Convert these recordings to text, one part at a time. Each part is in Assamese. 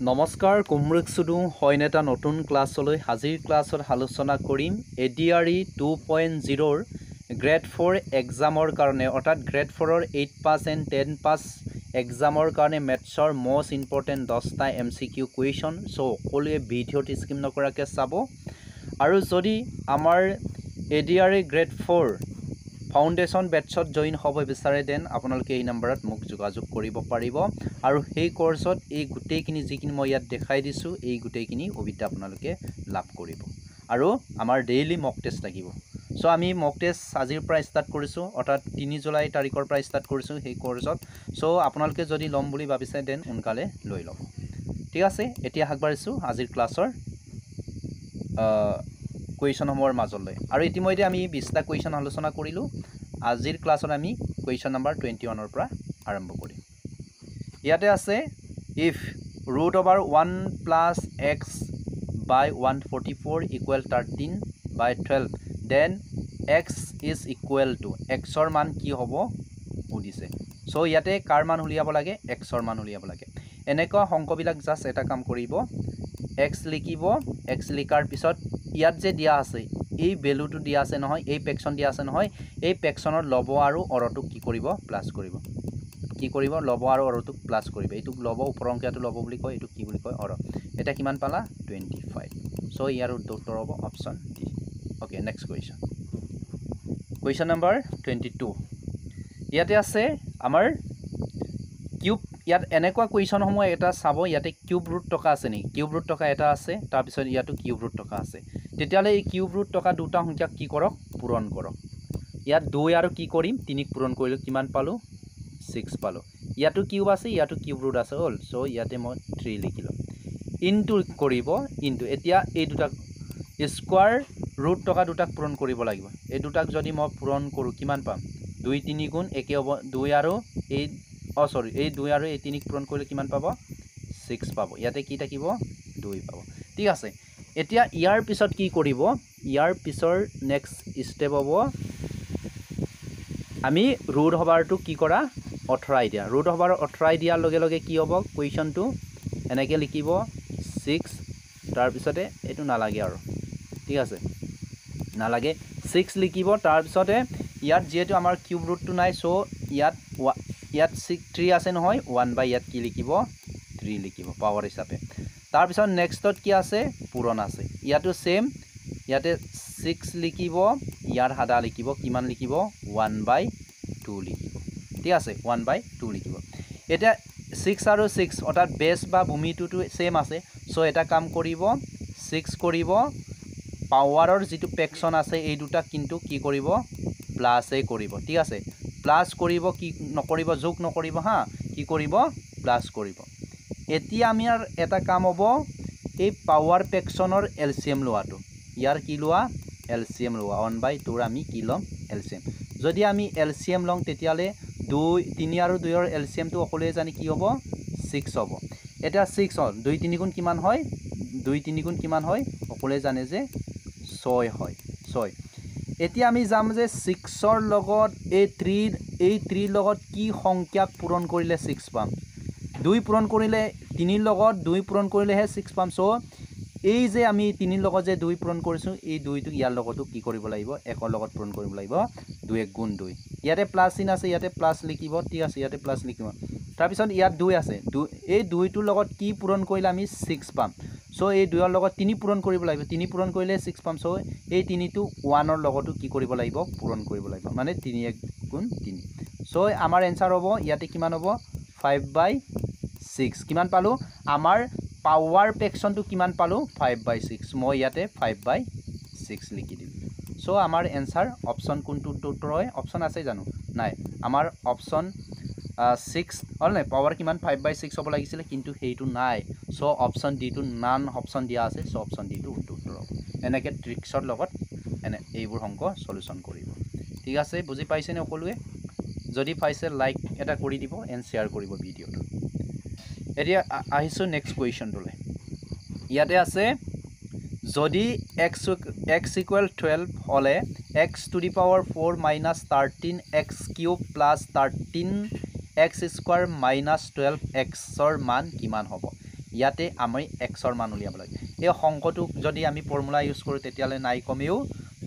নমস্কাৰ কুমৰুক সুদু হয়নে এটা নতুন ক্লাছলৈ হাজিৰ ক্লাছত আলোচনা কৰিম ADRE 2.0 গ্ৰেড 4 এক্সামৰ কাৰণে অৰ্থাৎ গ্ৰেড 4 ৰ 8 পাস এণ্ড 10 পাস এক্সামৰ কাৰণে মেথছৰ মোষ্ট ইম্পৰ্টেণ্ট 10টা MCQ কুৱেশ্যন সো সকলোৱে ভিডিঅ'টো স্কিপ নকৰাকৈ চাব আৰু যদি আমাৰ ADRE গ্ৰেড 4 ফাউণ্ডেশ্যন বেটছত জইন হ'ব বিচাৰে দেন আপোনালোকে এই নম্বৰত মোক যোগাযোগ কৰিব পাৰিব আৰু সেই কোৰ্সত এই গুটেইখিনি যিখিনি মই ইয়াত দেখাই দিছো এই গুটেইখিনি সুবিধা আপোনালোকে লাভ কৰিব আৰু আমাৰ ডেইলি মক টেষ্ট লাগিব সো আমি মক টেষ্ট আজিৰ পৰা ষ্টাৰ্ট কৰিছো অৰ্থাৎ 3 জুলাই তাৰিখৰ পৰা ষ্টাৰ্ট কৰিছো সেই কোৰ্সত সো আপোনালোকে যদি লম বুলি ভাবিছে দেন উনকালে লৈ লব ঠিক আছে এতিয়া আগবাঢ়িছো আজিৰ ক্লাছৰ কুৱেশ্যন সমূহৰ মাজলৈ আৰু ইতিমধ্যে আমি 20টা কুৱেশ্যন আলোচনা কৰিলো আজিৰ ক্লাছত আমি কুৱেশ্যন নম্বৰ 21 ৰ পৰা আৰম্ভ কৰিম ইয়াতে আছে if root over 1 plus x by 144 equal 13 by 12 then x is equal to x ৰ মান কি হ'ব উদিছে সো ইয়াতে কাৰ মান উলিয়াব লাগে x ৰ মান উলিয়াব লাগে এনেকুৱা অংকবিলাক জাস্ট এটা কাম কৰিব x লিখিব x লিখাৰ পিছত ইয়াত যে দিয়া আছে এই ভ্যালুটো দিয়া আছে নহয় এই ফ্ৰেকশন দিয়া আছে নহয় এই ফ্ৰেকশনৰ লব আৰু অৰটো কি কৰিব প্লাস কৰিব কি কৰিব লব আৰু অৰটো প্লাস কৰিব এইটো লব ওপৰ অংকটো লব বুলি কয় এইটো কি বুলি কয় অৰ এটা কিমান পালা 25 সো ইয়াৰ উত্তৰ হ'ব option D okay next question question number 22 ইয়াতে আছে আমাৰ কিউব ইয়াত এনেকুৱা কুৱেশ্যন সমূহ এটা চাব ইয়াতে কিউব ৰুট টকা আছে নি কিউব ৰুট টকা এটা আছে তাৰ পিছত ইয়াতো কিউব ৰুট টকা আছে তেতিয়ালে এই কিউব ৰুট টকা দুটা সংখ্যা কি কৰক পূৰণ কৰক ইয়াত 2 আৰু কি কৰিম 3 ক পূৰণ কৰিলে কিমান পালো 6 পালো ইয়াতো কিউব আছে ইয়াতো কিউব ৰুট আছে হল সো ইয়াতে মই 3 লিখিলো ইনটু কৰিব ইনটু এতিয়া এই দুটা স্কয়াৰ ৰুট টকা দুটাক পূৰণ কৰিব লাগিব এই দুটাক যদি মই পূৰণ কৰো কিমান পাম 2 3 গুণ একে হ'ব 2 আৰু এই সৰি এই 2 আৰু এই 3 ক পূৰণ কৰিলে কিমান পাব 6 পাব ইয়াতে কি থাকিব 2 পাব ঠিক আছে এতিয়া ইয়াৰ পিছত কি কৰিব ইয়াৰ পিছৰ নেক্সট স্টেপ হ'ব আমি ৰুট হবাৰটো কি কৰা অথৰাই দিয়া ৰুট হবাৰ অথৰাই দিয়াৰ লগে লগে কি হ'ব কুৱেশ্যনটো এনেকৈ লিখিব 6 তাৰ পিছতে এটো নালাগে আৰু ঠিক আছে নালাগে 6 লিখিব তাৰ পিছতে ইয়াত যেটো আমাৰ কিউব ৰুটটো নাই সো ইয়াত 3 আছে নহয় 1 বাই ইয়াত কি লিখিব 3 লিখিব পাৱাৰ হিচাপে তাৰ পিছত নেক্সটত কি আছে পূৰণ আছে ইয়াতো সেম ইয়াতে 6 লিখিব ইয়াৰ হাদা লিখিব কিমান লিখিব 1 বাই 2 লিখিব ঠিক আছে 1 বাই 2 লিখিব এটা 6 আৰু 6 অৰ্থাৎ বেস বা ভূমিটো সেম আছে সো এটা কাম কৰিব 6 কৰিব পাৱাৰৰ যেটো ফ্ৰেকশন আছে এই দুটা কিন্তু কি কৰিব প্লাসে কৰিব ঠিক আছে প্লাস কৰিব কি নকৰিব যোগ নকৰিব হা কি কৰিব প্লাস কৰিব এতিয়া আমি আৰ এটা কাম হ'ব এই পাৱাৰ ফ্ৰেকশনৰ এলসিএম লোৱাটো ইয়াৰ কি লোৱা এলসিএম লোৱা 1 বাই 2 আমি কি লম এলসিএম যদি আমি এলসিএম লং তেতিয়ালে 2 3 আৰু 2 ৰ এলসিএম টো অকলে জানি কি হ'ব 6 হ'ব এটা 6 হ'ল 2 3 গুণ কিমান হয় 2 3 গুণ কিমান হয় অকলে জানে যে 6 হয় 6 এতিয়া আমি জাম যে 6 ৰ লগত এই 3 লগত কি সংখ্যাক পূৰণ কৰিলে 6 পাম 2 পূৰণ কৰিলে 3 ৰ লগত 2 পূৰণ কৰিলেহে 6 পাম সো এই যে আমি 3 ৰ লগত যে 2 পূৰণ কৰিছো এই 2 টো ইয়াৰ লগতো কি কৰিব লাগিব 1 ৰ লগত পূৰণ কৰিব লাগিব 2 1 গুণ 2 ইয়াতে প্লাস চিন আছে ইয়াতে প্লাস লিখিব ঠিক আছে ইয়াতে প্লাস লিখিব তাৰ পিছত ইয়াত 2 আছে এই 2 টোৰ লগত কি পূৰণ কৰিলে আমি 6 পাম সো এই 2 ৰ লগত 3 পূৰণ কৰিব লাগিব 3 পূৰণ কৰিলে 6 পাম সো এই 3 টো 1 ৰ লগতো কি কৰিব লাগিব পূৰণ কৰিব লাগিব মানে 3 1 গুণ 3 সো আমাৰ এনসাৰ হ'ব ইয়াতে কিমান হ'ব 5 বাই 6 কিমান পালো আমাৰ পাৱাৰ ফ্ৰেকশনটো কিমান পালো 5 বাই 6 মই ইয়াতে 5 বাই 6 লিখি দিম সো আমাৰ এনসাৰ অপচন কোনটো উত্তৰ হয় অপচন আছে জানো নাই আমাৰ অপচন 6 হল নাই পাৱাৰ কিমান 5 বাই 6 হ'ব লাগিছিল কিন্তু হেইটো নাই সো অপচন ডি টো নান অপচন দিয়া আছে সো অপচন ডি টো উত্তৰ হ'ব এনেকে ট্ৰিক্সৰ লগত এনে এইবোৰ অংক সলিউশন কৰিব ঠিক আছে বুজি পাইছেনে সকলোৱে যদি পাইছে লাইক এটা কৰি দিব এন্ড শেয়াৰ কৰিব ভিডিওটো এতিয়া আহিছো নেক্সট কুৱেশ্যনটোলৈ ইয়াতে আছে যদি x equal 12 হলে x to the power 4 minus 13 x cube plus 13 x square minus 12 x ৰ মান কিমান হ'ব ইয়াতে আমি এক্সৰ মান উলিয়াব লাগে এই সংখ্যাটোক যদি আমি ফৰ্মুলা ইউজ কৰোঁ তেতিয়ালে নাই কমেও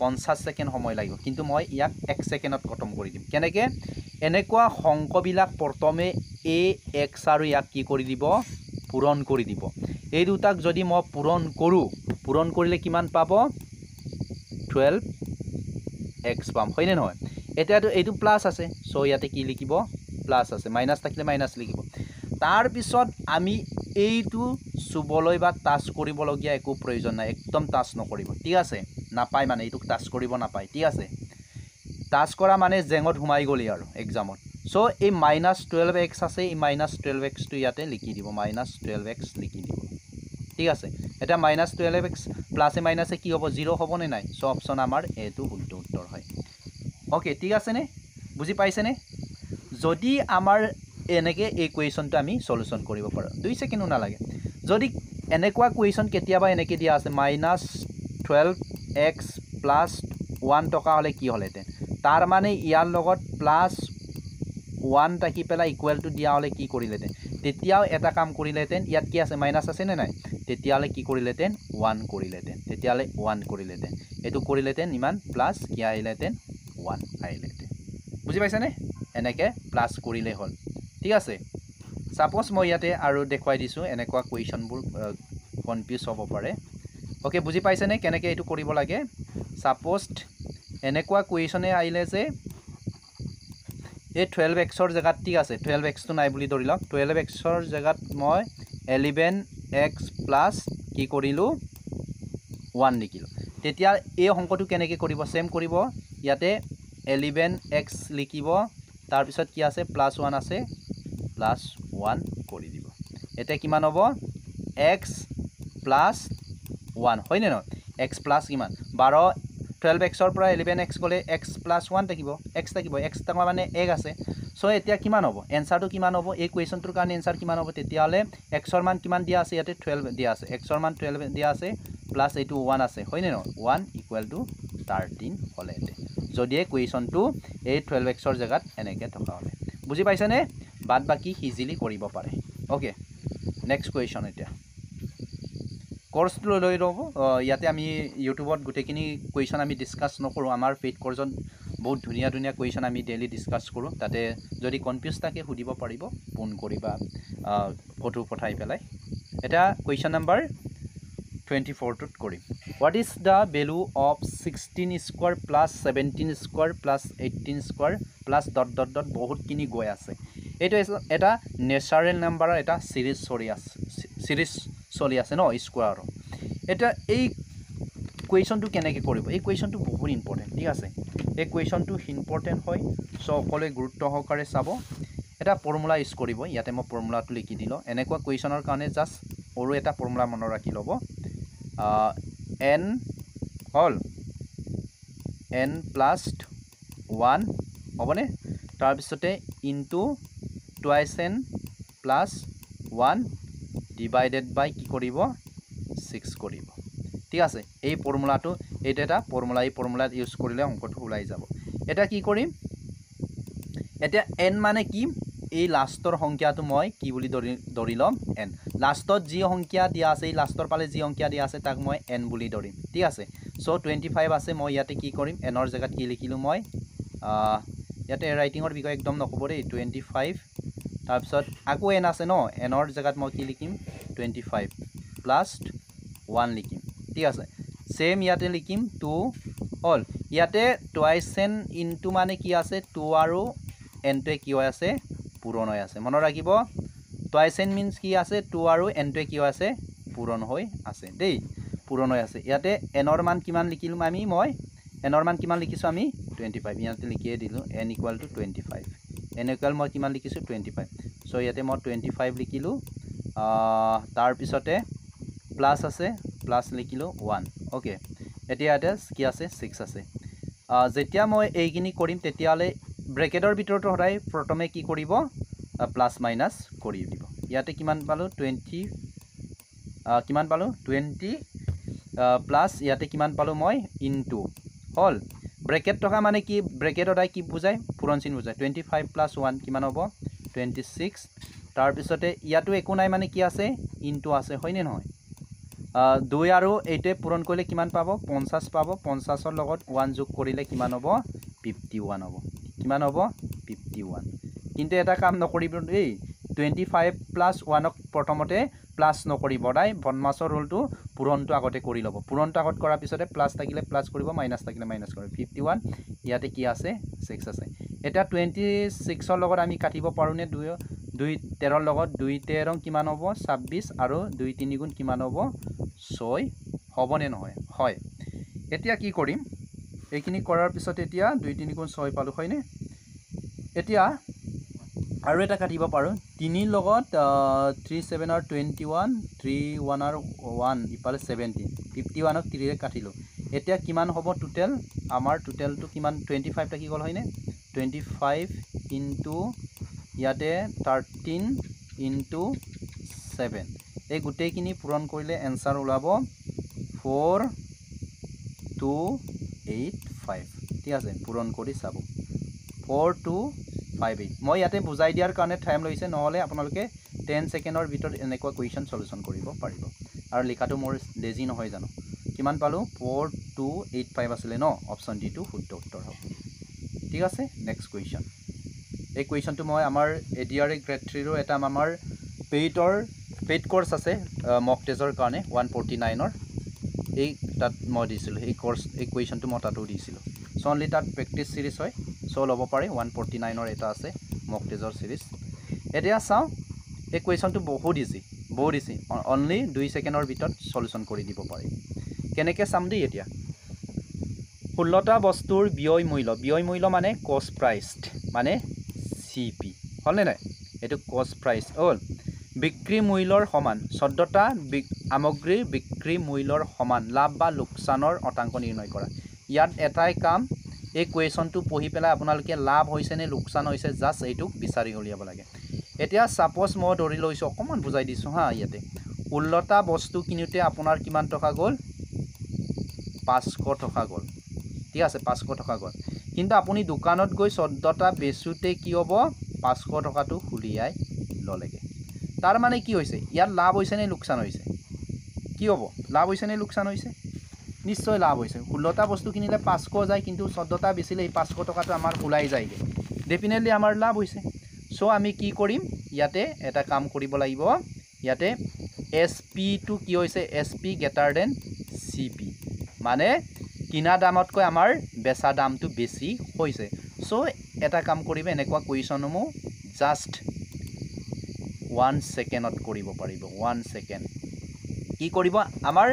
50 সেকেন্ড সময় লাগিব কিন্তু মই ইয়াক 1 সেকেন্ডত খতম কৰি দিম কেনেকে এনেকুৱা সংখ্যাবিলাক প্ৰথমে a x আৰু ইয়াক কি কৰি দিব পূৰণ কৰি দিব এই দুটাক যদি মই পূৰণ কৰিলে কিমান পাব 12x পাম হয়নে নহয় এতিয়াটো এইটো প্লাস আছে সো ইয়াতে কি লিখিব প্লাস আছে মাইনাস থাকিলে মাইনাস লিখিব তাৰ পিছত আমি এইটো সুবলৈ বা টাচ কৰিব লগিয়া একো প্ৰয়োজন নাই একদম টাচ নকৰিব ঠিক আছে নাপায় মানে এইটো টাচ কৰিব নাপায় ঠিক আছে টাচ কৰা মানে জেঙত ঘুমাই গলি আৰু এক্সামত সো এই -12x আছে এই -12x টো ইয়াতে লিখি দিব -12x লিখি দিব ঠিক আছে এটা -12x প্লাসে মাইনাসে কি হ'ব 0 হ'ব নে নাই সো অপচন আমাৰ এটো শুদ্ধ উত্তৰ হয় ওকে ঠিক আছে নে বুজি পাইছে নে যদি আমাৰ এনেকে এই কোৱেশ্যনটো আমি সলিউশন কৰিব পাৰো 2 সেকেন্ডও নালাগে যদি এনেকুৱা কোৱেশ্যন কেতিয়াবা এনেকে দিয়া আছে -12x + 1 টকা হলে কি হলেতেন তাৰ মানে ইয়াৰ লগত +1 থাকি পেলা ইকুৱেল টু দিয়া হলে কি কৰিলেতেন তেতিয়াও এটা কাম কৰিলেতেন ইয়াত কি আছে মাইনাস আছে নে নাই তেতিয়ালে কি কৰিলেতেন 1 কৰিলেতেন তেতিয়ালে 1 কৰিলেতেন এটো কৰিলেতেন ইমান প্লাস কি আইলেতেন 1 আইলেতেন বুজি পাইছা নে এনেকে প্লাস কৰিলে হল ঠিক আছে সাপোজ মই ইয়াতে আৰু দেখুৱাই দিছো এনেকুৱা কোৱেশ্যনবোৰ কনফিউজ হ'ব পাৰে ওকে বুজি পাইছে নে কেনেকে এটো কৰিব লাগে সাপোজ এনেকুৱা কোৱেশ্যনে আইলে যে এই 12x ৰ জাগাত ঠিক আছে 12x টো নাই বুলি ধৰি লওক 12x ৰ জাগাত মই 11x প্লাস কি কৰিলো 1 লিখিলো তেতিয়া এই অংকটো কেনেকে কৰিব সেম কৰিব ইয়াতে 11x লিখিব তাৰ পিছত কি আছে +1 আছে +1 কৰি দিব এটা কিমান হ'ব x + 1 হয়নে নহয় x প্লাস কিমান 12 12x ৰ পৰা 11x গলে x + 1 থাকিব x থাকিব x থকা মানে 1 আছে সো এতিয়া কিমান হ'ব এনসাৰটো কিমান হ'ব এই কোৱেশ্যনটোৰ কাৰণে এনসাৰ কিমান হ'ব তেতিয়ালে x ৰ মান কিমান দিয়া আছে ইয়াতে 12 দিয়া আছে x ৰ মান 12 দিয়া আছে প্লাস এইটো 1 আছে হয়নে নহয় 1 = 13 হলেতে যদি এই কোৱেশ্যনটো এই 12x ৰ জাগাত এনেকে থকা হলে বুজি পাইছে নে বাদ বাকি ইজিলি কৰিব পাৰে ওকে নেক্সট কোৱেশ্যন এতিয়া কোৰ্স লৈ ৰব ইয়াতে আমি ইউটিউবত গুটেকিনি কোৱেশ্যন আমি ডিসকাস নকৰো আমাৰ পেইড কোৰ্সত বহুত ধুনিয়া ধুনিয়া কোৱেশ্যন আমি ডেইলি ডিসকাস কৰো তাতে যদি কনফিউজ থাকে সুধিব পাৰিব ফোন কৰিবা ফটো পঠাই পেলাই এটা কোৱেশ্যন নাম্বাৰ 24 টুত কৰিম what is the value of 16 square plus 17 square plus 18 square plus ... বহুত কিনি গৈ আছে এটো এটা ন্যাচারাল নাম্বাৰৰ এটা সিৰিজ চলি আছে ন স্কোয়াৰ এটা এই কোৱেশ্যনটো কেনেকৈ কৰিব এই কোৱেশ্যনটো বহুত ইম্পৰ্টেন্ট ঠিক আছে এই কোৱেশ্যনটো ইম্পৰ্টেন্ট হয় সো সকলে গুৰুত্ব সহকাৰে চাব এটা ফৰ্মুলা ইউজ কৰিব ইয়াতে মই ফৰ্মুলাটো লিখি দিলো এনেকুৱা কোৱেশ্যনৰ কাৰণে জাস্ট আৰু এটা ফৰ্মুলা মনত ৰাখি লব n হল n + 1 হবনে তাৰ পিছতে ইনটু টুৱাইস n + 1 ডিভাইডেড বাই কি কৰিব 6 কৰিব ঠিক আছে এই ফৰ্মুলাটো এইটা এটা ফৰ্মুলা এই ফৰ্মুলাত ইউজ কৰিলে অংকটো ওলাই যাব এটা কি কৰিম এটা n মানে কি এই লাষ্টৰ সংখ্যাটো মই কি বুলি ধৰি লম n লাষ্টত যি সংখ্যা দিয়া আছে এই লাষ্টৰ পালে যি সংখ্যা দিয়া আছে তাক মই n বুলি ধৰিম ঠিক আছে সো 25 আছে মই ইয়াতে কি কৰিম n ৰ জাগাত কি লিখিলো মই ইয়াতে ৰাইটিংৰ বিষয় একদম নকবৰে 25 তাৰ পিছত আকৌ n আছে ন n ৰ জাগাত মই কি লিখিম 25 + 1 লিখিম ঠিক আছে সেম ইয়াতে লিখিম 2 হল ইয়াতে টুৱাইস n ইনটু মানে কি আছে 2 আৰু n টো কি হৈ আছে পূৰণ হৈ আছে মনত ৰাখিব টুৱাইস n মিন্স কি আছে 2 আৰু n টো কি হৈ আছে পূৰণ হৈ আছে দেই পূৰণ হৈ আছে ইয়াতে n ৰ মান কিমান লিখিলো আমি মই n ৰ মান কিমান লিখিছো আমি 25 ইয়াতে লিখিয়ে দিলো n = 25 n = মই কিমান লিখিছো 25 সো ইয়াতে মই 25 লিখিলো তাৰ পিছতে প্লাস আছে প্লাস লিখিলো 1 ওকে এতিয়া এটা কি আছে 6 আছে যেতিয়া মই এইখিনি কৰিম তেতিয়ালে ব্ৰেকেটৰ ভিতৰত হৰাই প্ৰথমে কি কৰিব প্লাস মাইনাস কৰি দিব ইয়াতে কিমান পালো 20 কিমান পালো 20 প্লাস ইয়াতে কিমান পালো মই ইনটু হল ব্ৰেকেট থকা মানে কি ব্ৰেকেটৰ আই কি বুজায় পূৰণ চিন বুজায় 25 + 1 কিমান হ'ব 26 তাৰপিছতে ইয়াতো একো নাই মানে কি আছে ইনটু আছে হয়নে নহয় 2 আৰু 8 পূৰণ কৰিলে কিমান পাব 50 পাব 50ৰ লগত 1 যোগ কৰিলে কিমান হ'ব 51 হ'ব কিমান হ'ব 51 কিন্তু এটা কাম নকৰিব দেই 25 প্লাছ 1ক প্ৰথমতে প্লাছ নকৰিব সদায় বদমাছৰ ৰুলটো পূৰণটো আগতে কৰি ল'ব পূৰণটো আগত কৰাৰ পিছতে প্লাছ থাকিলে প্লাছ কৰিব মাইনাছ থাকিলে মাইনাছ কৰিব 51 ইয়াতে কি আছে 6 আছে এটা 26ৰ লগত আমি কাটিব পাৰোঁনে 2 13ৰ লগত 2 13 কিমান হ'ব 26 আৰু 2 3 গুণ কিমান হ'ব 6 হ'বনে নহয় হয় এতিয়া কি কৰিম এইখিনি কৰাৰ পিছত এতিয়া 2 3 গুণ 6 পালোঁ হয়নে এতিয়া আৰু এটা কাটিব পাৰোঁ 3 লগত 3 7 আৰু 21 3 1 আৰু 1 ইফালে 17 51ক 3 ৰে কাটিলোঁ এতিয়া কিমান হ'ব টোটেল আমাৰ টোটেলটো কিমান 25 থাকি গ'ল হয়নে 25 ইনটু ইয়াতে 13 ইনটু 7 এই গোটেইখিনি পূৰণ কৰিলে এনসাৰ ওলাব 4285 ঠিক আছে পূৰণ কৰি চাব 4258 মই ইয়াতে বুজাই দিয়াৰ কাৰণে টাইম লৈছে নহলে আপোনালোকে 10 সেকেন্ডৰ ভিতৰত এনেকুৱা কোৱেশ্চন সলিউশন কৰিব পাৰিব আৰু লিখাটো মোৰ লেজি নহয় জানো কিমান পালো 4285 আছিল ন অপচন ডি টো শুদ্ধ উত্তৰ হ'ব ঠিক আছে নেক্সট কোৱেশ্চন এই কোৱেশ্চনটো মই আমাৰ এডিআৰএ গ্ৰেড 3 ৰ এটা আমাৰ পেইড কোৰ্স আছে মক টেষ্টৰ কাৰণে 149 ৰ এই তাত মই দিছিল এই কোৰ্স এই কোৱেশ্চনটো মই তাতো দিছিল সো অনলি তাত প্ৰেক্টিস সিৰিজ হয় সো ল'ব পাৰে 149 ৰ এটা আছে মক টেষ্টৰ সিৰিজ এতিয়া চাও এই কোৱেশ্চনটো বহুত ইজি অনলি 2 সেকেন্ডৰ ভিতৰত সলিউশন কৰি দিব পাৰি কেনেকৈ চাম দি এতিয়া 16টা বস্তুৰ ব্যয় মূল্য মানে কষ্ট প্ৰাইস মানে সিপি হলনে নাই এটো কষ্ট প্ৰাইস হল বিক্ৰী মূল্যৰ সমান 14টা সামগ্ৰীৰ বিক্ৰী মূল্যৰ সমান লাভ বা লোকসানৰ অংক নিৰ্ণয় কৰা ইয়াত এটাই কাম এই কোৱেশ্চনটো পঢ়ি পেলাই আপোনালোকে লাভ হৈছে নে লোকসান হৈছে জাস্ট এইটো বিচাৰি উলিয়াব লাগে এতিয়া সাপোজ মই ধৰি লৈছো অকমান বুজাই দিছো হা ইয়াতে 16টা বস্তু কিনোতে আপোনাৰ কিমান টকা গল 500 টকা গল ঠিক আছে 500 টকা গল কিন্তু আপুনি দোকানত গৈ 14টা বেচুতে কি হ'ব 500 টকাটো খুলিয়াই ললেগে তাৰ মানে কি হৈছে ইয়াত লাভ হৈছে নে লোকসান হৈছে কি হ'ব লাভ হৈছে নে লোকসান হৈছে নিশ্চয় লাভ হৈছে 16টা বস্তু কিনিলে 500 যায় কিন্তু 14টা বেচিলে এই 500 টকাটো আমাৰ ওলাই যায়গে ডেফিনেটলি আমাৰ লাভ হৈছে সো আমি কি কৰিম ইয়াতে এটা কাম কৰিব লাগিব ইয়াতে এসপি টু কি হৈছে এসপি গ্ৰেটাৰ দেন সিপি মানে কিনা দামতকৈ আমাৰ বেচা দামটো বেছি হৈছে সো এটা কাম কৰিব এনেকুৱা কোৱেশ্চনসমূহ জাস্ট 1 সেকেন্ডত কৰিব পাৰিব 1 সেকেন্ড কি কৰিব আমাৰ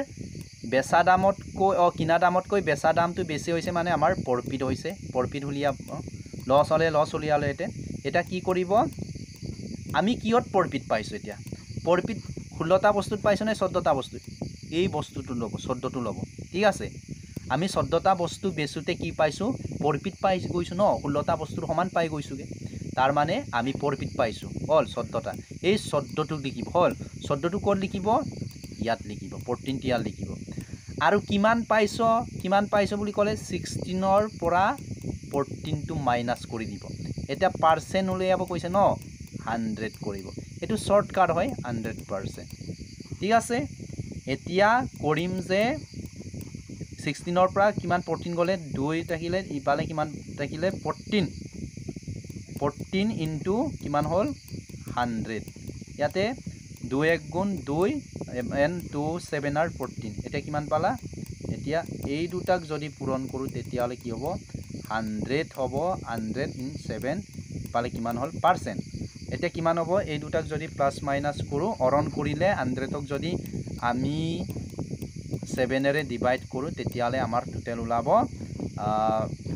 বেচা দামতকৈ কিনা দামতকৈ বেচা দামটো বেছি হৈছে মানে আমাৰ প্ৰফিট হৈছে প্ৰফিট উলিয়া লছ হলে লছ উলিয়ালে এটা কি কৰিব আমি কিয়ত প্ৰফিট পাইছো এতিয়া প্ৰফিট 16টা বস্তুত পাইছো নে 14টা বস্তুত এই বস্তুটো লব 14টো লব ঠিক আছে আমি 14টা বস্তু বেচুতে কি পাইছো প্ৰফিট পাই গৈছো ন 16টা বস্তুৰ সমান পাই গৈছোগে তাৰ মানে আমি প্ৰফিট পাইছো হল 14টা এই 14টো লিখিব হল 14টো কোড লিখিব ইয়াত লিখিব 14 টিয়াল লিখিব আৰু কিমান পাইছো বুলি ক'লে 16 ৰ পৰা 14 টো মাইনাস কৰি দিব এটা পাৰ্সেন্ট উলিয়াব কৈছে ন 100 কৰিব এটো শৰ্টকাট হয় 100% ঠিক আছে এতিয়া কৰিম যে 16 ৰ পৰা কিমান 14 গলে 2 থাকিলে ইপালে কিমান থাকিলে 14 ইনটু কিমান হল 100 ইয়াতে 2 1 গুণ 2 and 2 7 আর 14 এটা কিমান পালা এতিয়া এই দুটাক যদি পূৰণ কৰো তেতিয়া হলে কি হ'ব 100 হ'ব 100 in 7 পালে কিমান হল পার্সেন্ট এতিয়া কিমান হ'ব এই দুটাক যদি প্লাস মাইনাস কৰো অৰণ কৰিলে 100 ক যদি আমি 7 এৰে ডিভাইড কৰো তেতিয়া হলে আমাৰ টোটাল ওলাব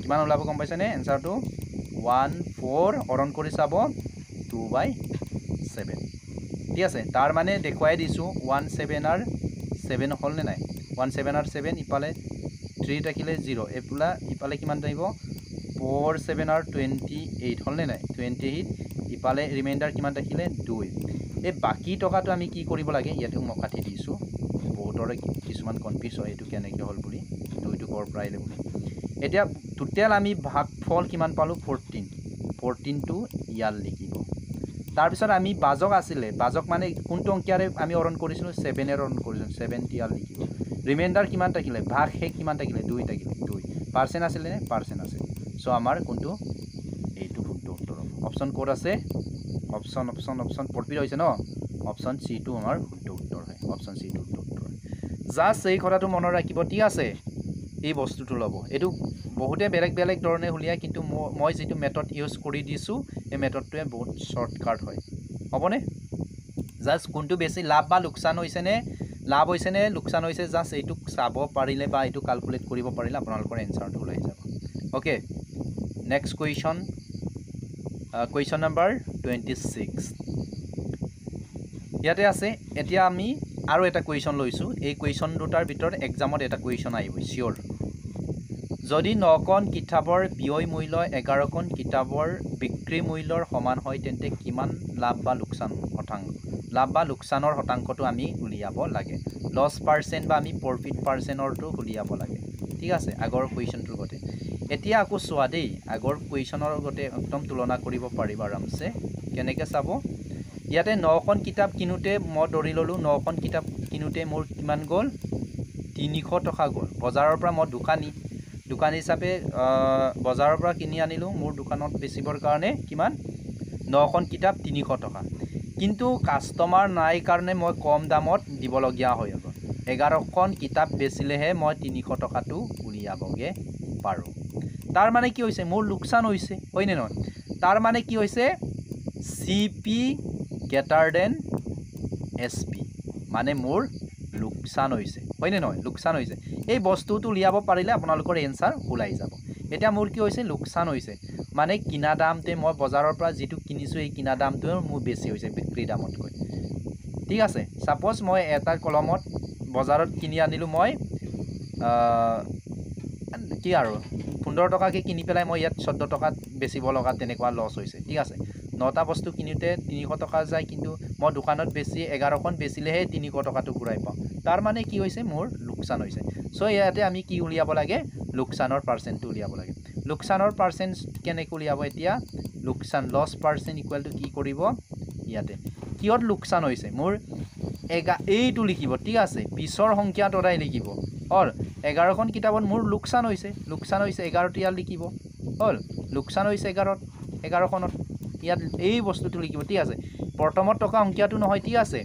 কিমান ওলাব গম পাইছে নে আনসাৰটো 14 অৰণ কৰি চাব 2/7 ঠিক আছে তাৰ মানে দেখুৱাই দিছো 17 আর 7 হল নে নাই 17 আর 7 ইপালে 3 থাকিলে 0 এপুলা ইপালে কিমান থাকিব 4 7 আর 28 হল নে নাই 28 ইপালে ৰিমাইন্ডাৰ কিমান থাকিলে 2 এই বাকি টকাটো আমি কি কৰিব লাগে ইয়াতে মই কাটি দিছো বহুতৰে কিছুমান কনফিউজ হয় এটো কেনেকৈ হল বুলি 2 টো কৰ প্ৰাইলে বুলি এতিয়া টোটাল আমি ভাগফল কিমান পালো 14 টো ইয়াল লিখিব তাৰপিছত আমি বাজক আছিলে বাজক মানে কোনটো অংকিয়াৰে আমি অৰণ কৰিছিলোঁ 7 এৰ অৰণ কৰিছিলোঁ 7 টিয়াৰ লিখিব ৰিমাইণ্ডাৰ কিমান থাকিলে ভাগ শেষ কিমান থাকিলে 2 থাকিলে 2 পাৰ্চেণ্ট আছিলে নে পাৰ্চেণ্ট আছে চ' আমাৰ কোনটো এইটো শুদ্ধ উত্তৰ হ'ব অপশ্যন ক'ত আছে অপশ্যন পৰপিট হৈছে ন অপশ্যন চি টো আমাৰ শুদ্ধ উত্তৰ হয় অপশ্যন চি টো শুদ্ধ উত্তৰ জাষ্ট এই কথাটো মনত ৰাখিব ঠিক আছে এই বস্তুটো ল'ব এইটো বহুতে বেলেগ বেলেগ ধৰণে উলিয়ায় কিন্তু মই যিটো মেথড ইউজ কৰি দিছোঁ এই মেথডটোৱে বহুত শ্বৰ্টকাট হয় হ'বনে জাষ্ট কোনটো বেছি লাভ বা লোকচান হৈছে নে লাভ হৈছে নে লোকচান হৈছে জাষ্ট এইটোক চাব পাৰিলে বা এইটো কালকুলেট কৰিব পাৰিলে আপোনালোকৰ এনচাৰটো ওলাই যাব অ'কে নেক্সট কুৱেশ্যন নম্বৰ 26 ইয়াতে আছে এতিয়া আমি আৰু এটা কুৱেশ্যন লৈছোঁ এই কুৱেশ্যন দুটাৰ ভিতৰত এক্সামত এটা কুৱেশ্যন আহিব চিয়'ৰ যদি 9খন কিতাপৰ ব্যয় মূল্য 11খন কিতাপৰ বিক্ৰী মূল্যৰ সমান হয় তেন্তে কিমান লাভ বা লোকচান শতাংশ লাভ বা লোকচানৰ শতাংশটো আমি উলিয়াব লাগে লছ পাৰ্চেণ্ট বা আমি প্ৰফিট পাৰ্চেণ্টৰটো উলিয়াব লাগে ঠিক আছে আগৰ কুৱেশ্যনটোৰ গতে এতিয়া আকৌ চোৱা দেই আগৰ কুৱেশ্যনৰ গতে একদম তুলনা কৰিব পাৰিব আৰামছে কেনেকৈ চাব ইয়াতে 9খন কিতাপ কিনোতে মই ধৰি ল'লোঁ 9খন কিতাপ কিনোতে মোৰ কিমান গ'ল 300 টকা গ'ল বজাৰৰ পৰা মই দোকান হিচাপে বজাৰৰ পৰা কিনি আনিলোঁ মোৰ দোকানত বেচিবৰ কাৰণে কিমান 9খন কিতাপ 300 টকা কিন্তু কাষ্টমাৰ নাই কাৰণে মই কম দামত দিবলগীয়া হৈ গ'ল 11খন কিতাপ বেচিলেহে মই 300 টকাটো উলিয়াবগে পাৰোঁ তাৰ মানে কি হৈছে মোৰ লোকচান হৈছে হয়নে নহয় তাৰ মানে কি হৈছে CP greater than SP মানে মোৰ লোকচান হৈছে হয়নে নহয় লোকচান হৈছে এই বস্তুটো উলিয়াব পাৰিলে আপোনালোকৰ এনসাৰ ওলাই যাব এটা মোৰ কি হৈছে লোকচান হৈছে মানে কিনা দামতে মই বজাৰৰ পৰা যেটো কিনিছো এই কিনা দামটো মোৰ বেছি হৈছে বিক্ৰী দামতকৈ ঠিক আছে সাপোজ মই এটা কলমত বজাৰত কিনি আনিলো মই কি আৰু 15 টকাকে কিনি পেলাই মই ইয়াত 14 টকাত বেচিব লগা তেনেকুৱা লছ হৈছে ঠিক আছে নটা বস্তু কিনিতে 300 টকা যায় কিন্তু মই দোকানত বেছি 11খন বেচিলেহে 300 টকাটো ঘূৰাই পাওঁ তাৰ মানে কি হৈছে মোৰ লোকচান হৈছে সো ইয়াতে আমি কি উলিয়াব লাগে লোকচানৰ পাৰ্চেন্টটো উলিয়াব লাগে লোকচানৰ পাৰ্চেন্ট কেনেকৈ উলিয়াব এতিয়া লোকচান লছ পাৰ্চেন্ট ইকুৱেল টু কি কৰিব ইয়াতে কিহত লোকচান হৈছে মোৰ এইটো লিখিব ঠিক আছে পিছৰ সংখ্যাত ওলাই লিখিব অৰ 11খন কিতাপত মোৰ লোকচান হৈছে 11 টিয়া লিখিব হল লোকচান হৈছে 11খনত ইয়াত এই বস্তুটো লিখিব ঠিক আছে প্ৰথমত টকা সংখ্যাটো নহয় ঠিক আছে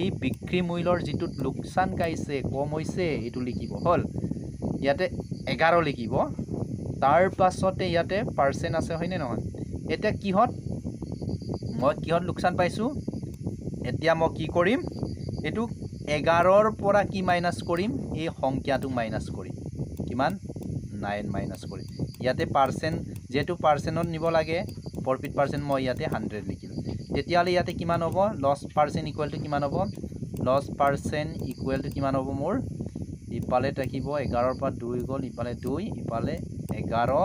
এই বিক্ৰী মূল্যৰ যেটো লোকচান গাইছে কম হৈছে এটো লিখিব হল ইয়াতে 11 লিখিব তাৰ পাছতে ইয়াতে পাৰ্চেন্ট আছে হয়নে নহয় এটা কিহত মই কিহত লোকচান পাইছো এতিয়া মই কি কৰিম এটো 11ৰ পৰা কি মাইনাস কৰিম এই সংখ্যাটো মাইনাস কৰিম কিমান 9 মাইনাস কৰিম ইয়াতে পাৰ্চেন্ট যেটো পাৰ্চেন্টত নিব লাগে প্ৰফিট পাৰ্চেন্ট মই ইয়াতে 100 লিখিলো তেতিয়ালে ইয়াতে কিমান হ'ব লছ পাৰ্চেন্ট ইকুৱেল টু কিমান হ'ব লছ পাৰ্চেন্ট ইকুৱেল টু কিমান হ'ব মোৰ ইপালে থাকিব 11ৰ পৰা 2 গল ইপালে 2 ইপালে 11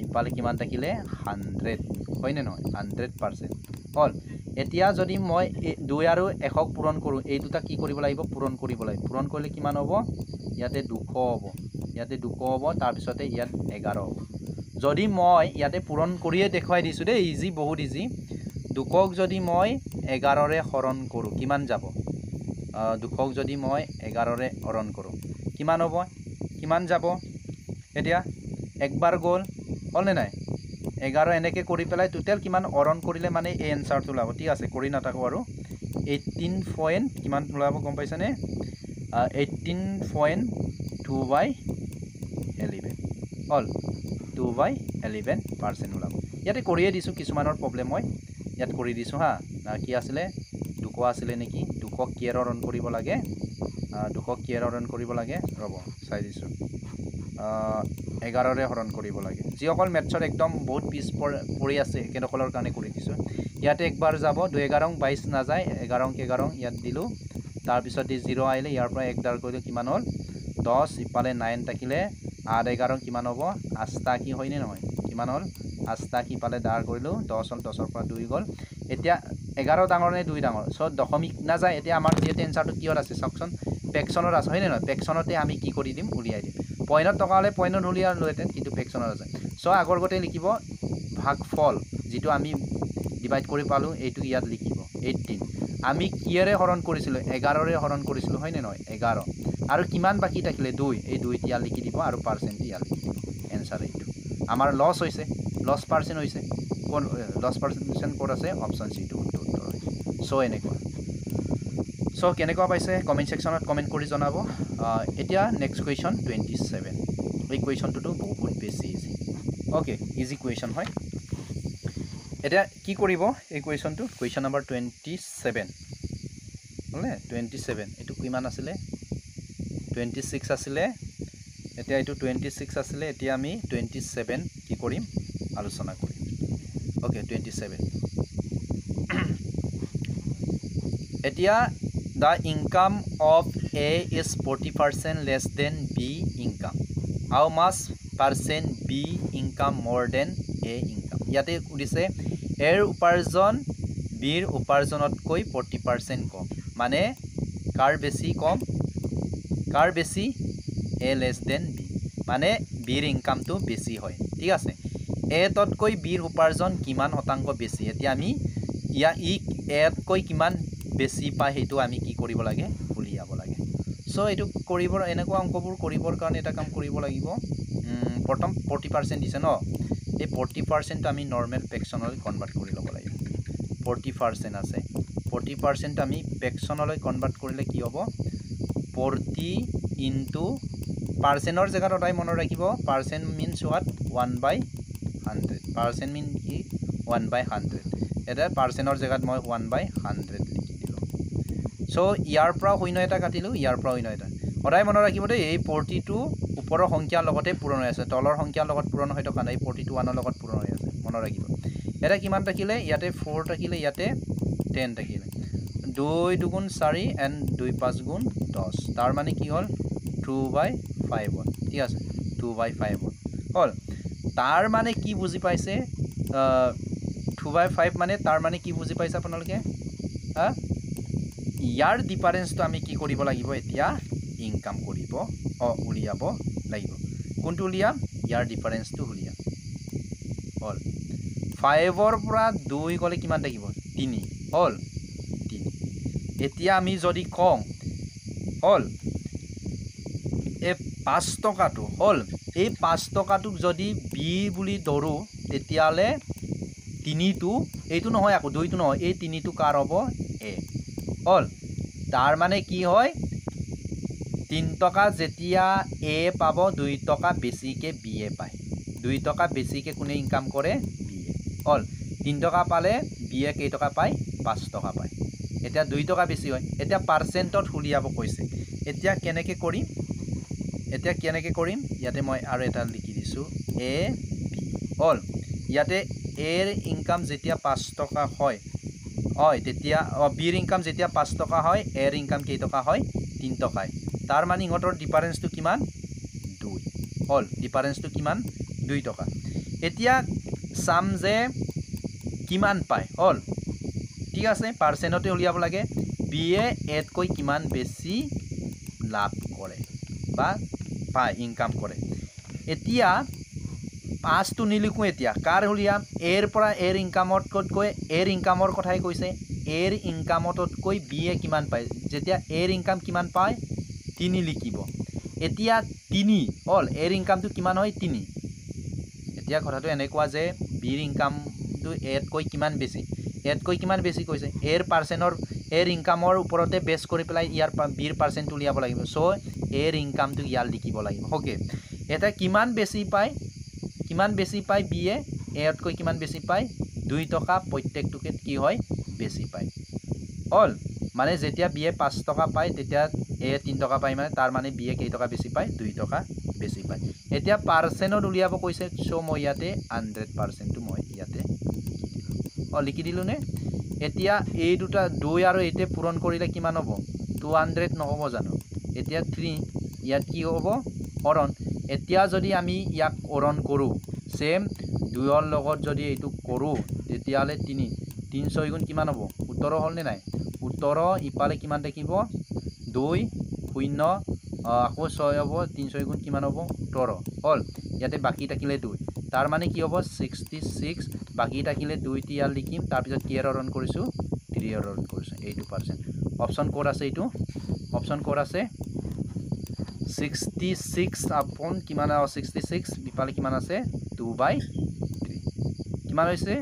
ইপালে কিমান থাকিলে 100 হয়নে নহয় 100% হল এতিয়া যদি মই 2 আৰু 1ক পূৰণ কৰো এই দুটা কি কৰিব লাগিব পূৰণ কৰিব লাগিব পূৰণ কৰিলে কিমান হ'ব ইয়াতে 200 হ'ব তাৰ পিছতে ইয়াত 11 হ'ব যদি মই ইয়াতে পূৰণ কৰিয়ে দেখুৱাই দিছো দে ইজি বহুত ইজি 2ক যদি মই 11ৰে হৰণ কৰো কিমান যাব 2ক যদি মই 11ৰে হৰণ কৰো কিমান হ'ব কিমান যাব এতিয়া একবাৰ গল হল নাই 11 এনেকে কৰি পেলাই টোটাল কিমান হৰণ কৰিলে মানে এই এনসাৰটো লাভ ঠিক আছে কৰি নাথাকো আৰু 18 পইণ্ট কিমান ওলাব গম পাইছানে 18.2/11 হল 2/11% ওলাব ইয়াতে কৰিয়ে দিছো কিছুমানৰ প্ৰবলেম হয় ইয়াত কৰি দিছো হা কি আছিল 2 আছিল নেকি 2ক কিয়েৰ হৰণ কৰিব লাগে 2ক কিয়েৰ হৰণ কৰিব লাগে ৰব চাই দিছো 11ৰে হৰণ কৰিব লাগে যিসকল মেথছৰ একদম বহুত পিছ পৰি আছে কেনকলৰ কাৰণে কৰি দিছো ইয়াতে একবাৰ যাব 2 11 22 না যায় 11 ইয়াত দিলো তাৰ পিছত 0 আইলে ইয়াৰ পৰা একদাৰ কৰিলে কিমান হল 10 ইপালে 9 থাকিলে 8 11 কিমান হ'ব 8 কি হয়নে নহয় কিমান হল 8 কি পালে দাৰ কৰিলো 10 হল 10ৰ পৰা 2 গল এতিয়া 11 ডাঙৰ নে 2 ডাঙৰ সো দশমিক না যায় এতিয়া আমাৰ যে এনসাৰটো কিহত আছে সাকচন ফ্ৰেকশনত আছে হয়নে নহয় ফ্ৰেকশনতে আমি কি কৰি দিম উলিয়াই দিম পইণ্টত টকা হলে পইণ্টত উলিয়াই লয়তেন কিন্তু ফ্ৰেকশনত আছে সো আগৰ গতে লিখিব ভাগফল যেটো আমি ডিভাইড কৰি পালোঁ এইটো ইয়াত লিখিব 18 আমি কিয়েৰে হৰণ কৰিছিলোঁ 11ৰে হৰণ কৰিছিলোঁ হয়নে নহয় 11 আৰু কিমান বাকী থাকিলে 2 এই 2 ইয়াত লিখি দিব আৰু পাৰ্চেণ্ট ইয়াত লিখি দিব এনসাৰ এইটো আমাৰ লছ হৈছে লছ পাৰ্চেণ্ট হৈছে কোন লছ পাৰ্চেণ্ট ক'ত আছে অপশ্যন সি টো উত্তৰ হৈছে সো এনেকুৱা সো কেনেকুৱা পাইছে কমেন্ট সেকশনত কমেন্ট কৰি জনাব এতিয়া নেক্সট কুৱেশ্যন 27 এই কুৱেশ্যনটো বহুত বেছি ইজি ওকে ইজি কুৱেশ্যন হয় এতিয়া কি কৰিব এই কুৱেশ্যনটো কুৱেশ্যন নম্বৰ 27 হলে 27 এটো কিমান আছিল 26 আছিল এতিয়া এটো 26 আছিল এতিয়া আমি 27 কি কৰিম আলোচনা কৰিম ওকে 27 এতিয়া the income of A is 40% less than B income how much percent B income more than A income ইয়াতে উদিছে এৰ উপাৰ্জন বিৰ উপাৰ্জনতকৈ 40% কম মানে কাৰ বেছি কম কাৰ বেছি A less than B মানে বিৰ ইনকামটো বেছি হয় ঠিক আছে A ততকৈ বিৰ উপাৰ্জন কিমান শতাংশ বেছি এতিয়া আমি ইয়া ই A তকৈ কিমান বেছি পায় হেতু আমি কি কৰিব লাগে উলিয়াব লাগে সো এটো কৰিব এনেকুৱা অংকবোৰ কৰিবৰ কাৰণে এটা কাম কৰিব লাগিব প্ৰথম 40% দিছে ন এই 40% আমি নৰমাল ফ্ৰেকশনলৈ কনভাৰ্ট কৰি ল'ব লাগিব 40% আছে 40% আমি ফ্ৰেকশনলৈ কনভাৰ্ট কৰিলে কি হ'ব 40 ইনটু পাৰ্সেন্টৰ জায়গাত অটাই মনত ৰাখিব পাৰ্সেন্ট মিন্স হোৱাট 1/100 পাৰ্সেন্ট মিন কি 1/100 এটা পাৰ্সেন্টৰ জায়গাত মই 1/100 সো ইয়াৰ পৰা শূন্য এটা কাটিলো ইয়াৰ পৰা শূন্য এটা অটাই মনত ৰাখিব দেই এই 42 ওপৰৰ সংখ্যাৰ লগতে পূৰণ হৈ আছে তলৰ সংখ্যাৰ লগত পূৰণ হৈ থকা নাই 42 1ৰ লগত পূৰণ হৈ আছে মনত ৰাখিব এটা কিমান থাকিলে ইয়াতে 4 থাকিলে ইয়াতে 10 থাকিলে 2 দুগুণ 4 এন্ড 2 5 গুণ 10 তাৰ মানে কি হ'ল 2/5 হ'ল ঠিক আছে 2/5 হ'ল তাৰ মানে কি বুজি পাইছে 2/5 মানে তাৰ মানে কি বুজি পাইছে আপোনালোকে হা ইয়াৰ ডিফাৰেন্সটো আমি কি কৰিব লাগিব এতিয়া ইনকাম কৰিব উলিয়াব লাগিব কোনটো উলিয়াম ইয়াৰ ডিফাৰেন্সটো উলিয়াম হল 5 ৰ পৰা 2 গলে কিমান থাকিব 3 হল 3 এতিয়া আমি যদি কম হল এই 5 টকাটো হল এই 5 টকাটো যদি বি বুলি ধৰো তেতিয়ালে 3 টো এইটো নহয় আকৌ 2 টো নহয় এই 3 টো কাৰ হ'ব এ হল তাৰ মানে কি হয় 3 টকা যেতিয়া এ পাব 2 টকা বেছিকে বি এ পায় 2 টকা বেছিকে কোনে ইনকাম কৰে বি এ হল 3 টকা পালে বি এ কেই টকা পায় 5 টকা পায় এতিয়া 2 টকা বেছি হয় এতিয়া পার্সেন্টত উলিয়াব কৈছে এতিয়া কেনেকে কৰিম ইয়াতে মই আৰু এটা লিখি দিছো এ বি হল ইয়াতে এৰ ইনকাম যেতিয়া 5 টকা হয় তেতিয়া বিৰ ইনকাম যেতিয়া 5 টকা হয় এৰ ইনকাম কেই টকা হয় 3 টকায় তাৰ মানে ইহঁতৰ ডিফাৰেন্সটো কিমান 2 হল ডিফাৰেন্সটো কিমান 2 টকা এতিয়া সাম যে কিমান পায় হল ঠিক আছে পার্সেন্টতে উলিয়াব লাগে বিএ এতকৈ কিমান বেছি লাভ কৰে বা পায় ইনকাম কৰে এতিয়া 5 টো নিলিখো এতিয়া কাৰ উলিয়াম এৰ পৰা এৰ ইনকামতকৈ এৰ ইনকামৰ কথাই কৈছে এৰ ইনকামতকৈ বিএ কিমান পায় যেতিয়া এৰ ইনকাম কিমান পায় 3 লিখিব এতিয়া 3 হল এৰ ইনকামটো কিমান হয় 3 এতিয়া কথাটো এনেকুৱা যে বিৰ ইনকামটো এতকৈ কিমান বেছি কৈছে এৰ পাৰ্সেন্টৰ এৰ ইনকামৰ ওপৰতে বেস কৰি পেলাই ইয়াৰ বিৰ পাৰ্সেন্ট উলিয়াব লাগিব সো এৰ ইনকামটো ইয়াৰ লিখিব লাগিব ওকে এটা কিমান বেছি পায় বিএ এতকৈ কিমান বেছি পায় 2 টকা প্ৰত্যেকটোকে কি হয় বেছি পায় হল মানে যেতিয়া বিএ 5 টকা পায় তেতিয়া এ 3 টকা পায় মানে তাৰ মানে বিএ কেই টকা বেছি পায় 2 টকা বেছি পায় এতিয়া পার্সেন্টত উলিয়াব কৈছে সো মই ইয়াতে 100% টো মই ইয়াতে লিখি দিলো নে এতিয়া এই দুটা 2 আৰু 8 পূৰণ কৰিলে কিমান হ'ব 200 নহব জানো এতিয়া 3 ইয়াত কি হ'ব হৰণ এতিয়া যদি আমি ইয়াক হৰণ কৰো সেম 2 ৰ লগত যদি এইটো কৰো তেতিয়ালে 3 6 গুণ কিমান হ'ব 17 হল নে নাই 17 ইপালে কিমান দেখিব 2 0 আকৌ 6 হ'ব 3 6 গুণ কিমান হ'ব 17 হল ইয়াতে বাকি থাকিলে 2 তাৰ মানে কি হ'ব 66 বাকি থাকিলে 2 টি ইয়াৰ লিখিম তাৰ পিছত কি এৰৰ ৰান কৰিছো 3 এৰৰ ৰান কৰিছো 82% অপচন কোড আছে এইটো অপচন কোড আছে 66 আপন কিমান 66 বিপালে কিমান আছে 2/3 কিমান হৈছে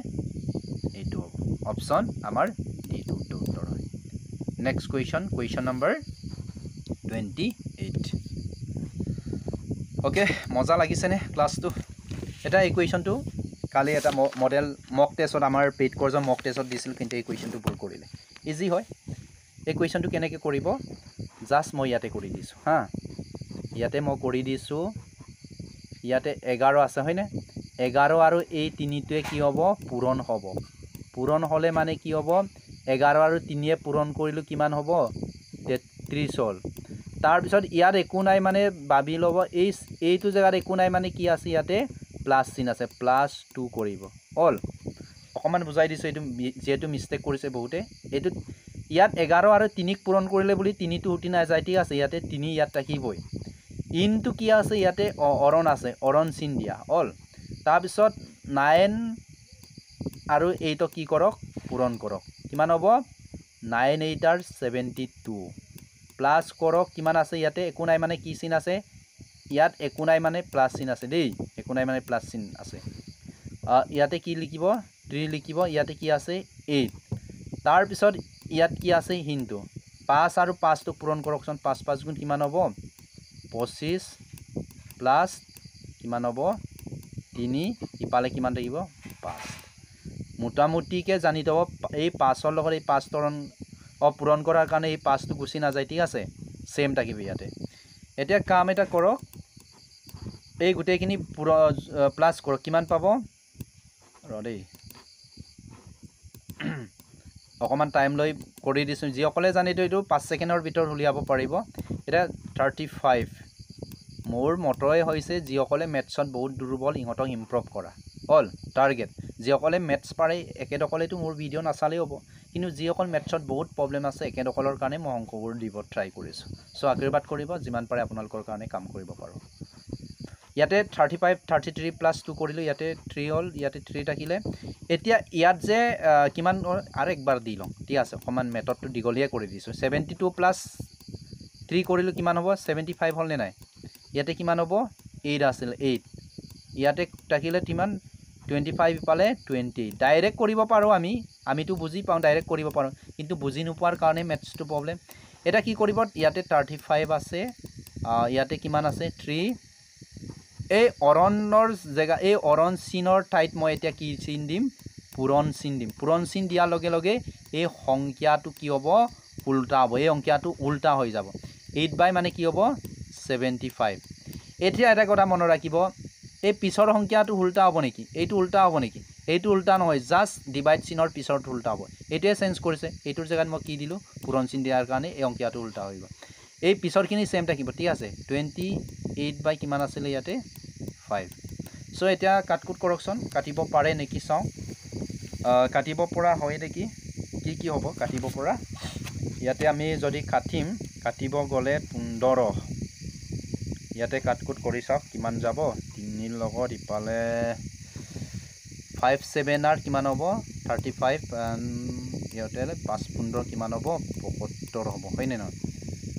এইটো অপচন আমাৰ এইটো উত্তৰ হয় নেক্সট কোৱেশ্চন নম্বৰ 28 ওকে মজা লাগিছে নে ক্লাসটো এটা এই কোৱেশ্চনটো কালি এটা মডেল মক টেষ্টত আমাৰ পেইড কোৰ্সৰ মক টেষ্টত দিছিল কিন্তু এই কোৱেশ্চনটো ভুল কৰিলে ইজি হয় এই কোৱেশ্চনটো কেনেকৈ কৰিব জাস্ট মই ইয়াতে কৰি দিছো হা ইয়াতে মই কৰি দিছো ইয়াতে 11 আছে হয়নে 11 আৰু এই তিনিটোৱে কি হ'ব পূৰণ হলে মানে কি হ'ব 11 আৰু 3 এ পূৰণ কৰিলো কিমান হ'ব 33 হ'ল তাৰ পিছত ইয়াত একো নাই মানে ভাবি লব এইটো জায়গাত একো নাই মানে কি আছে ইয়াতে প্লাস চিন আছে +2 কৰিব অল অকমান বুজাই দিছো এইটো যেটো মিস্টেক কৰিছে বহুতে এইটো ইয়াত 11 আৰু 3 ক পূৰণ কৰিলে বুলি 3 টো উঠি না যায় ঠিক আছে ইয়াতে 3 ইয়াত থাকিবই ইনটো কি আছে ইয়াতে অৰণ আছে অৰণ চিন দিয়া অল তাৰ পিছত 9 আৰু 8 কি কৰক পূৰণ কৰক কিমান হ'ব 9 8 আৰ 72 প্লাস কৰক কিমান আছে ইয়াতে একো নাই মানে কি চিন আছে ইয়াত একো নাই মানে প্লাস চিন আছে দেই একো নাই মানে প্লাস চিন আছে ইয়াতে কি লিখিব 3 লিখিব ইয়াতে কি আছে 8 তাৰ পিছত ইয়াত কি আছে হিন্তু 5 আৰু 5 টো পূৰণ কৰকচোন 5 5 গুণ কিমান হ'ব 25 প্লাস কিমান হ'ব 3 ইপালে কিমান থাকিব 5 মোটামুটিকে জানি দব এই 5 ৰ লগত এই 5 তৰণ পূৰণ কৰাৰ কাৰণে এই 5 টো গুছি না যায় ঠিক আছে সেম থাকিব ইয়াতে এতিয়া কাম এটা কৰক এই গুটেখিনি প্লাস কৰক কিমান পাব ৰদেই অকমান টাইম লৈ কৰি দিছো যি অকলে জানি তো এইটো 5 সেকেন্ডৰ ভিতৰ উলিয়াব পাৰিব এটা 35 মোৰ মটৰে হৈছে যি অকলে মেথছত বহুত দুৰ্বল ইহঁতক ইমপ্ৰুভ কৰা অল টাৰ্গেট যি অকলে মেথছ পাৰে একেদকলেটো মোৰ ভিডিও নাচালে হ'ব কিন্তু যি অকল মেথছত বহুত প্ৰবলেম আছে একেদকলৰ কাৰণে মই অংকবোৰ দিব ট্ৰাই কৰিছো সো আশীৰ্বাদ কৰিব যিমান পাৰে আপোনালোকৰ কাৰণে কাম কৰিব পাৰো ইয়াতে 35 33 প্লাস 2 কৰিলো ইয়াতে 3 হল ইয়াতে 3 থাকিলে এতিয়া ইয়াত যে কিমান আৰু একবাৰ দি লওঁ ঠিক আছে সমান মেথডটো দিগলিয়া কৰি দিছো 72 প্লাস 3 কৰিলো কিমান হ'ব 75 হল নে নাই ইয়াতে কিমান হ'ব 8 আছিল 8 ইয়াতে থাকিলে কিমান 25 পালে 20 ডাইৰেক্ট কৰিব পাৰো আমিটো বুজি পাও ডাইৰেক্ট কৰিব পাৰো কিন্তু বুজি নোপোৱাৰ কাৰণে মেথছটো প্ৰবলেম এটা কি কৰিব ইয়াতে 35 আছে ইয়াতে কিমান আছে 3 এই অৰণৰ জায়গা এই অৰণ চিনৰ ঠাইত মই এতিয়া কি চিন দিম পূৰণ চিন দিয়াৰ লগে লগে এই সংখ্যাটো কি হ'ব উল্টা হ'ব এই সংখ্যাটো উল্টা হৈ যাব 8 বাই মানে কি হ'ব 75 এতিয়া এটা কথা মনত ৰাখিব এই পিছৰ সংখ্যাটো উল্টা হ'ব নেকি এইটো উল্টা হ'ব নেকি এইটো উল্টা নহয় জাস্ট ডিভাইড চিনৰ পিছৰটো উল্টা হ'ব এইটোৱে চেঞ্জ কৰিছে এইটোৰ জায়গাত মই কি দিলো পূৰণ চিন দিয়াৰ কাৰণে এই সংখ্যাটো উল্টা হৈ গ'ল এই পিছৰখিনি সেম থাকিব ঠিক আছে 28 বাই কিমান আছিল ইয়াতে 5 সো এতিয়া কাটকুট কৰকচোন কাটিব পাৰে নেকি চাও কাটিব পৰা হয় নেকি কি হ'ব কাটিব পৰা ইয়াতে আমি যদি কাটিব গলে 15 ইয়াতে কাটকুট কৰি চাওক কিমান যাব 3 ৰ লগত ইপালে 5 7 আর কিমান হ'ব 35 ইয়াতে 5 15 কিমান হ'ব 75 হ'ব হয় নে নহয়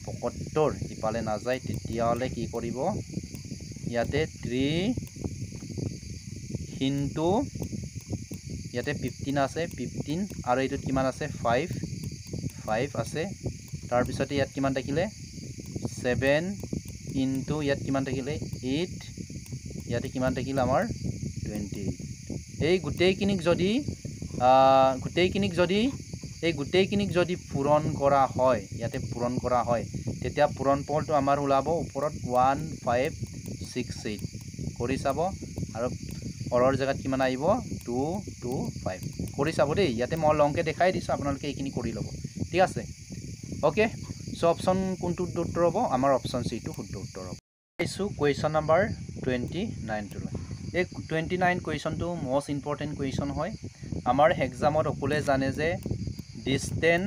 75 ইপালে না যায় তেতিয়া হলে কি কৰিব ইয়াতে 3 into ইয়াতে 15 আছে 15 আৰু এইটো কিমান আছে 5 আছে তাৰ পিছতে ইয়াত কিমান থাকিলে 7 into ইয়াত কিমান থাকিলে 8 ইয়াতে কিমান থাকিলে আমাৰ 20 এই গুটেইখিনিক যদি পূৰণ কৰা হয় ইয়াতে পূৰণ কৰা হয় তেতিয়া পূৰণ ফলটো আমাৰ ওলাব ওপৰত 1568 কৰি চাব আৰু অৰৰ জায়গাত কিমান আহিব 225 কৰি চাব দেই ইয়াতে মই লংকে দেখাই দিছো আপোনালোকে এইখিনি কৰি ল'ব ঠিক আছে ওকে সো অপচন কোনটো উত্তৰ হ'ব আমাৰ অপচন সি টো শুদ্ধ উত্তৰ হ'ব এইছো কোৱেশ্চন নম্বৰ 29 টো এই 29 কোৱেশ্চনটো মোস্ট ইম্পৰ্টেন্ট কোৱেশ্চন হয় আমাৰ এক্সামত অকলে জানে যে ডিসটেন্স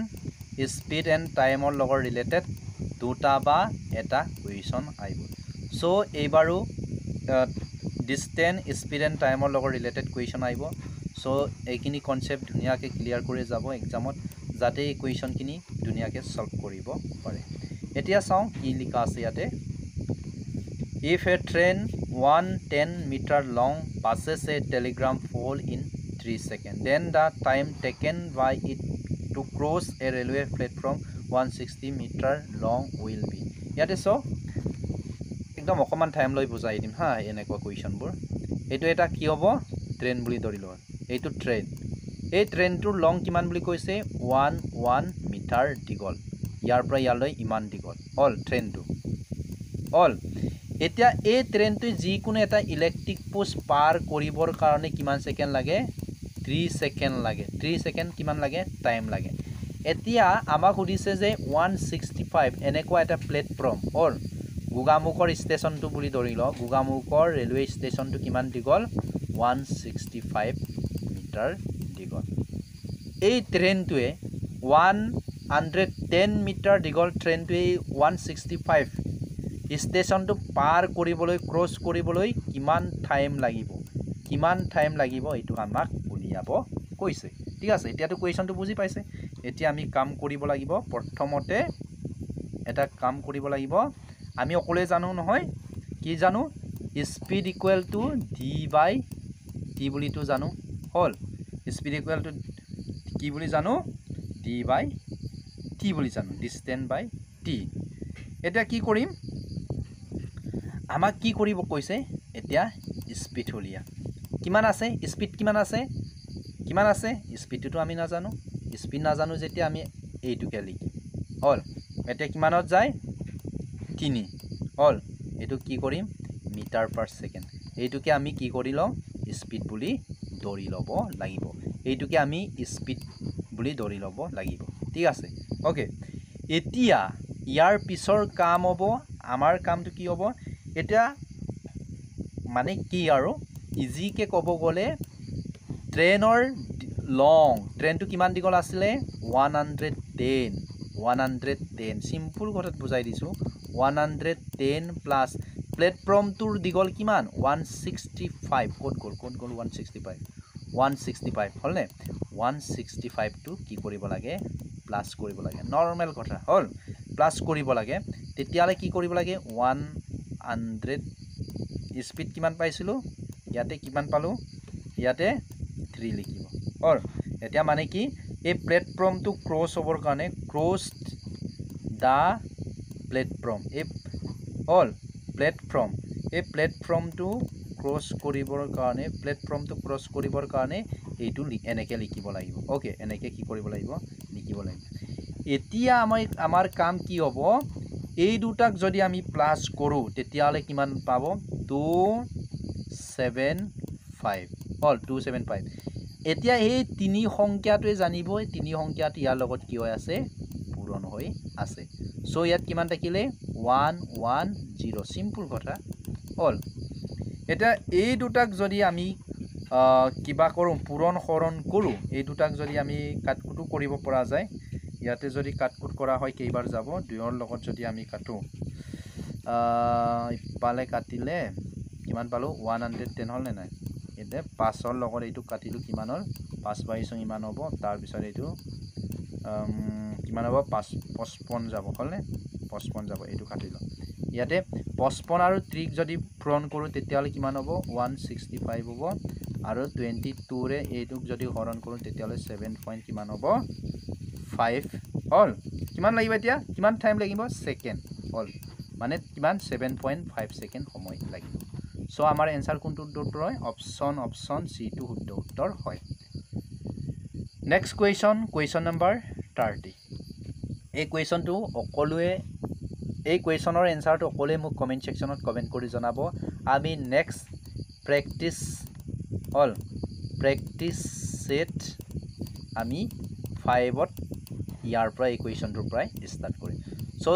স্পীড এন্ড টাইমৰ লগত ৰিলেটেড দুটা বা এটা কোৱেশ্চন আহিব সো এইবাৰো ডিসটেন্স স্পীড এন্ড টাইমৰ লগত ৰিলেটেড কোৱেশ্চন আহিব সো এইখিনি কনসেপ্ট ধুনিয়াকে ক্লিয়াৰ কৰে যাব এক্সামত যাতে এই কুৱেশ্যনখিনি ধুনিয়াকে সলভ কৰিব পাৰে এতিয়া চাও কি লিখা আছে ইয়াতে If a train 110 meter long passes a telegram pole in 3 seconds, then the time taken by it to cross a railway platform 160 meter long will be. Yate so ekdom okoman time loi bujai dim ha enekwa question bur. Etu eta ki hobo train buli dori lo. Etu train. Ei train tur long kiman buli koise 1 meter digol. Yar pra yaloi iman digol. All train tu. All এতিয়া এই ট্ৰেইনটো যিকোনো এটা ইলেক্ট্ৰিক পোষ্ট পাৰ কৰিবৰ কাৰণে কিমান সেকেন্ড লাগে 3 সেকেন্ড লাগে 3 সেকেন্ড কিমান লাগে টাইম লাগে এতিয়া আমাক সুধিছে যে 165 এনেকুৱা এটা প্লেটফৰ্ম অৰ গুগামুখৰ ষ্টেচনটো বুলি ধৰিল গুগামুখৰ ৰেলৱে ষ্টেচনটো কিমান দিগল 165 মিটাৰ দিগল এই ট্ৰেইনটোৱে 110 মিটাৰ দিগল ট্ৰেইনটোৱে 165 স্টেশন তো পাৰ কৰিবলৈ ক্ৰস কৰিবলৈ কিমান টাইম লাগিব এটো আমাক উলিয়াব কৈছে ঠিক আছে এতিয়া তো কোৱেশ্যনটো বুজি পাইছে এতিয়া আমি কাম কৰিব লাগিব প্ৰথমতে এটা কাম কৰিব লাগিব আমি অকলে জানো নহয় কি জানো speed equal to d by t বুলি তো জানো হল স্পীড ইকুৱেল টু কি বুলি জানো ডি বাই টি বুলি জানো ডিসটেন্স বাই টি এটা কি কৰিম আমাক কি কৰিব কৈছে এতিয়া স্পিড হলিয়া কিমান আছে স্পিড কিমান আছে স্পিডটো আমি না জানো স্পিড না জানো যেতিয়া আমি এইটোকে লিখি হল এতিয়া কিমানত যায় 3 হল এটো কি কৰিম মিটাৰ পাৰ সেকেন্ড এইটোকে আমি কি কৰি লওঁ স্পিড বুলি ধৰি লব লাগিব এইটোকে আমি স্পিড বুলি ধৰি লব লাগিব ঠিক আছে ওকে এতিয়া ইয়াৰ পিছৰ কাম হ'ব আমাৰ কামটো কি হ'ব এটা মানে কি আৰু ইজি কে কব গলে ট্ৰেইনৰ লং ট্ৰেইনটো কিমান দিগল আছিল 110 সিম্পল কথাত বুজাই দিছো 110 প্লাস প্লেটফৰ্মটোৰ দিগল কিমান 165 কোড গল 165 হলনে 165 টো কি কৰিব লাগে প্লাস কৰিব লাগে নৰমাল কথা হল প্লাস কৰিব লাগে তেতিয়ালে কি কৰিব লাগে 100 স্পিড কিমান পাইছিলো ইয়াতে কিমান পালো ইয়াতে 3 লিখিব অর এতিয়া মানে কি এই প্লেটফর্ম টু ক্রস ওভার কারণে ক্রসড দা প্লেটফর্ম এই অল প্লেটফর্ম এই প্লেটফর্ম টু ক্রস কৰিবৰ কাৰণে প্লেটফৰ্ম টু ক্ৰস কৰিবৰ কাৰণে এইটো এনেকে লিখিব লাগিব ওকে এনেকে কি কৰিব লাগিব লিখিব লাগিব এতিয়া আমাৰ কাম কি হ'ব এই দুটাক যদি আমি প্লাস কৰো তেতিয়ালে কিমান পাব 275 অল 275 এতিয়া এই তিনি সংখ্যাটোৱে জানিব এই তিনি সংখ্যাটো ইয়াৰ লগত কি হৈ আছে পূৰণ হৈ আছে সো ইয়াত কিমান থাকিলে 110 সিম্পল কথা অল এটা এই দুটাক যদি আমি কিবা কৰো পূৰণ হৰণ কৰো এই দুটাক যদি আমি কাটকুটো কৰিব পৰা যায় ইয়াতে যদি কাটকুট কৰা হয় কেইবাৰ যাব দুইৰ লগত যদি আমি কাটো পালে কাটিলে কিমান পালো 110 হল নে নাই এতে 5 ৰ লগত এইটো কাটিলো কিমান হল 5 22 ইমান হ'ব তাৰ পিছত এইটো কিমান হ'ব 55 যাব হল নে 55 যাব এইটো কাটিলো ইয়াতে 55 আৰু 3 যদি পূৰণ কৰো তেতিয়ালে কিমান হ'ব 165 হ'ব আৰু 22 ৰে এইটোক যদি হৰণ কৰো তেতিয়ালে 7 পইণ্ট কিমান হ'ব 5 অল কিমান লাগিব এতিয়া কিমান টাইম লাগিব সেকেন্ড অল মানে কিমান 7.5 সেকেন্ড সময় লাগিব সো আমাৰ এনসাৰ কোনটো উত্তৰ হয় অপশন সি টু শুদ্ধ উত্তৰ হয় নেক্সট কুৱেশ্যন নম্বৰ 30 এই কুৱেশ্যনটো অকলুৱে এই কুৱেশ্যনৰ এনসাৰটো অকলে মোক কমেন্ট সেকশনত কমেন্ট কৰি জনাব আমি নেক্সট প্ৰেক্টিস সেট আমি 5ত ইয়াৰ পৰা এই কুৱেশ্যনটোৰ পৰা ষ্টাৰ্ট কৰিম সো